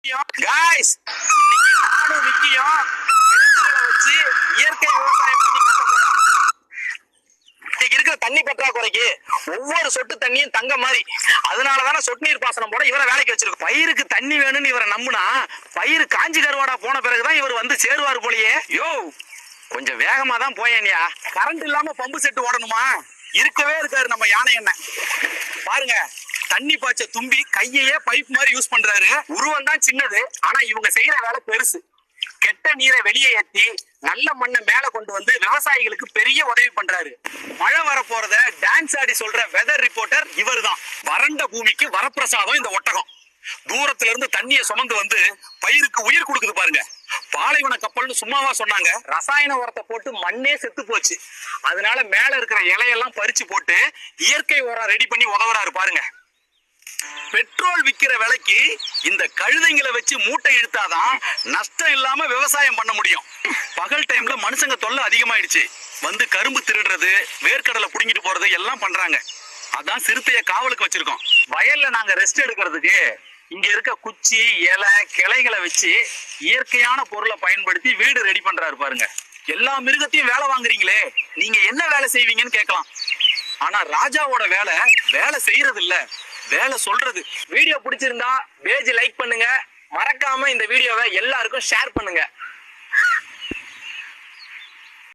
Guys, இன்னைக்கு நானும் விக்கியும் விலங்குகளை வச்சு இயற்கை விவசாயம் பண்ணி கட்ட போறோம். இன்னைக்கு இருக்கிற தண்ணி பற்றாக்குறைக்கு ஒவ்வொரு சொட்டு தண்ணியும் தங்க மாதிரி. அதனாலதானே சொட்டு நீர் பாசனம் போட இவரை வேலைக்கு வச்சிருக்கோம். பயிருக்கு தண்ணி வேணும்னு இவரை நம்புனா பயிர் காஞ்சி கருவாடா போன பிறகுதான் இவர் வந்து சேருவாரு போலயே. யோ, கொஞ்சம் வேகமா தான் போயேனியா. கரண்ட் இல்லாம பம்பு செட்டு ஓடணுமா? இருக்கவே இருக்காரு நம்ம யானை என்ன பாருங்க. தண்ணி பாய்ச்ச தும்பி கையையே பைப் மாதிரி யூஸ் பண்றாரு. உருவம் தான் சின்னது, ஆனா இவங்க செய்யற வேலை பெருசு. கெட்ட நீரை வெளியே ஏத்தி நல்ல மண்ணை மேல கொண்டு வந்து விவசாயிகளுக்கு பெரிய உதவி பண்றாரு. மழை வர போறத டான்ஸ் ஆடி சொல்ற வெதர் ரிப்போர்ட்டர் இவர் தான். வறண்ட பூமிக்கு வரப்பிரசாதம் இந்த ஒட்டகம். தூரத்துல இருந்து தண்ணியை சுமந்து வந்து பயிருக்கு உயிர் கொடுக்குது பாருங்க. பாலைவன கப்பல்னு சும்மாவா சொன்னாங்க? ரசாயன உரத்தை போட்டு மண்ணே செத்து போச்சு. அதனால மேல இருக்கிற இலையெல்லாம் பறிச்சு போட்டு இயற்கை உரம் ரெடி பண்ணி உதவுறாரு பாருங்க. பெட்ரோல் விக்கிற விலைக்கு இந்த கழுதைங்களை வச்சு மூட்டை இழுத்தாதான் நஷ்டம் இல்லாம விவசாயம் பண்ண முடியும். பகல் டைம்ல மனுஷங்க தொல்லை அதிகமாயிடுச்சு. வந்து கரும்பு திருடுறது, வேர்க்கடலை புடுங்கிட்டு போறது எல்லாம் பண்றாங்க. அதான் சிறுத்தைய காவலுக்கு வச்சிருக்கோம். வயல்ல நாங்க ரெஸ்ட் எடுக்கிறதுக்கு இங்க இருக்க குச்சி, இலை, கிளைகளை வச்சு இயற்கையான பொருளை பயன்படுத்தி வீடு ரெடி பண்றாரு பாருங்க. எல்லா மிருகத்தையும் வேலை வாங்குறீங்களே, நீங்க என்ன வேலை செய்வீங்கன்னு கேட்கலாம். ஆனா ராஜாவோட வேலை செய்யறது இல்ல, வேலை சொல்றது. வீடியோ பிடிச்சிருந்தா பேஜ் லைக் பண்ணுங்க, மறக்காம இந்த வீடியோவை எல்லாருக்கும் ஷேர் பண்ணுங்க.